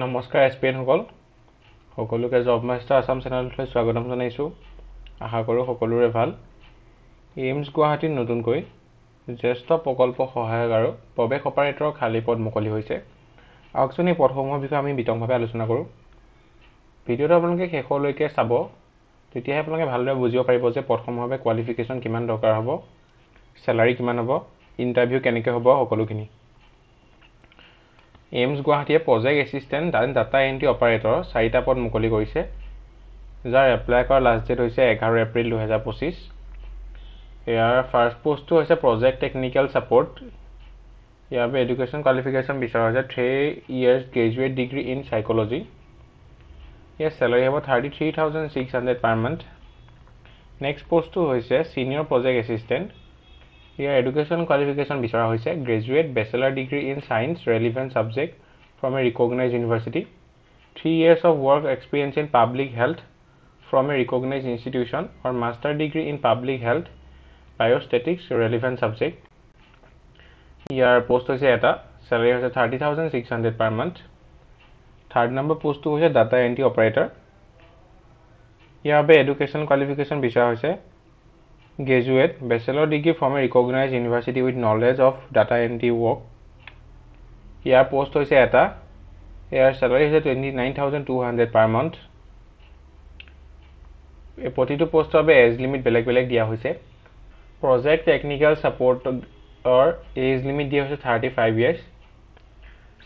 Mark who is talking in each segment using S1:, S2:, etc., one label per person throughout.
S1: নমস্কাৰ এছপিএন সকলোকে job master Assam চেনেললৈ স্বাগতম জনাইছোঁ। আশা কৰোঁ সকলোৰে ভাল। এইমছ গুৱাহাটীত নতুনকৈ জ্যেষ্ঠ প্ৰকল্প সহায়ক আৰু প্ৰৱেশ অপাৰেটৰৰ খালী পদ মুকলি হৈছে। আহকচোন এই পদসমূহৰ বিষয়ে আমি বিতংভাৱে আলোচনা কৰোঁ। ভিডিঅ'টো আপোনালোকে শেষলৈকে চাব, তেতিয়াহে আপোনালোকে ভালদৰে বুজিব পাৰিব যে পদসমূহৰ বাবে কোৱালিফিকেশ্যন কিমান দৰকাৰ হ'ব, চেলাৰী কিমান হ'ব, ইণ্টাৰভিউ কেনেকৈ হ'ব, সকলোখিনি। এইমছ গুৱাহাটীয়ে project assistant and data entry operator 4টা পদ মুকলি কৰিছে, যাৰ এপ্লাই কৰাৰ লাষ্ট ডেট হৈছে 11 এপ্ৰিল 2025। ইয়াৰ ফাৰ্ষ্ট পোষ্টটো হৈছে প্ৰজেক্ট টেকনিকেল ছাপৰ্ট। ইয়াৰ বাবে এডুকেশ্যন কোৱালিফিকেশ্যন বিচৰা হৈছে 3 years graduate degree in psychology. Year salary হ'ব 33,600 পাৰ মান্থ। নেক্সট পোষ্টটো হৈছে ছিনিয়ৰ প্ৰজেক্ট এছিষ্টেণ্ট। ইয়াৰ এডুকেশ্যন কোৱালিফিকেশ্যন বিচৰা হৈছে graduate bachelor degree in science relevant subject from A recognise university, 3 years of work experience in public health from a recognized institution or master degree in public health biostatics relevant subject. Year post হৈছে এটা, salary হৈছে 30,600 per month. Third number পোষ্টটো হৈছে data entry operator. ইয়াৰ বাবে education qualification বিচৰা হৈছে graduate bachelor degree from A recognise university with knowledge of data entry work. Year post হৈছে এটা, ইয়াৰ চেলাৰী হৈছে 29,200 পাৰ মান্থ। এই প্ৰতিটো পোষ্টৰ বাবে এজ লিমিট বেলেগ বেলেগ দিয়া হৈছে। প্ৰজেক্ট টেকনিকেল ছাপৰ্টৰ এজ লিমিট দিয়া হৈছে 35 years।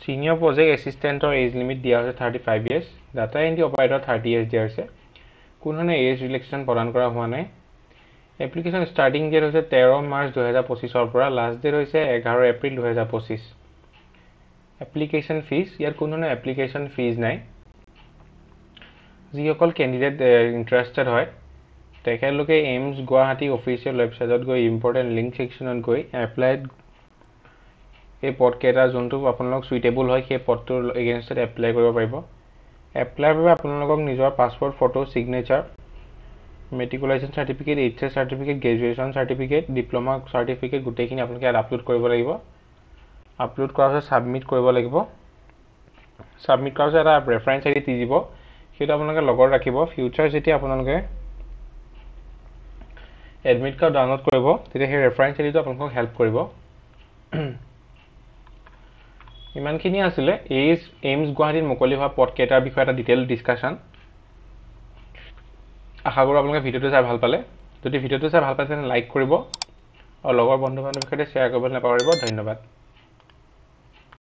S1: ছিনিয়ৰ প্ৰজেক্ট এছিষ্টেণ্টৰ এজ লিমিট দিয়া হৈছে 35 years। Data entry operator 30 years দিয়া হৈছে। কোনো ধৰণৰ এজ ৰিলেক্সেশ্যন প্ৰদান কৰা হোৱা নাই। এপ্লিকেশ্যন ষ্টাৰ্টিং ডেট হৈছে 13 মাৰ্চ 2025 পৰা, লাষ্ট ডেট হৈছে 11 এপ্ৰিল 2025। এপ্লিকেশ্যন ফিজ, ইয়াত কোনো ধৰণৰ এপ্লিকেশ্যন ফিজ নাই। যিসকল কেণ্ডিডেট ইণ্টাৰেষ্টেড হয় তেখেতলোকে এইমছ গুৱাহাটী অফিচিয়েল ৱেবছাইটত গৈ ইম্পৰ্টেণ্ট লিংক ছেকশ্যনত গৈ এপ্লাইড এই পদকেইটা যোনটো আপোনালোক চুইটেবল হয় সেই পদটোৰ এগেইনষ্টত এপ্লাই কৰিব পাৰিব। এপ্লাইৰ বাবে আপোনালোকক নিজৰ passport photo, signature, matriculation certificate, HS certificate, graduation certificate, diploma certificate গোটেইখিনি আপোনালোকে ইয়াত আপলোড কৰিব লাগিব। আপলোড কৰাৰ পিছত ছাবমিট কৰিব লাগিব। ছাবমিট কৰাৰ পিছত এটা ৰেফাৰেঞ্চ আইডি দি দিব, সেইটো আপোনালোকে লগত ৰাখিব। ফিউচাৰ যেতিয়া আপোনালোকে এডমিট কাৰ্ড ডাউনলোড কৰিব তেতিয়া সেই ৰেফাৰেঞ্চ আইডিটো আপোনালোকক হেল্প কৰিব। ইমানখিনি আছিলে এইমছ গুৱাহাটীত মুকলি হোৱা পদকেইটাৰ বিষয়ে এটা ডিটেইল ডিছকাশ্যন। আশা কৰোঁ আপোনালোকে ভিডিঅ'টো চাই ভাল পালে। যদি ভিডিঅ'টো চাই ভাল পাইছে তেন্তে লাইক কৰিব আৰু লগৰ বন্ধু বান্ধৱীৰ সৈতে শ্বেয়াৰ কৰিবলৈ নাপাহৰিব। ধন্যবাদ।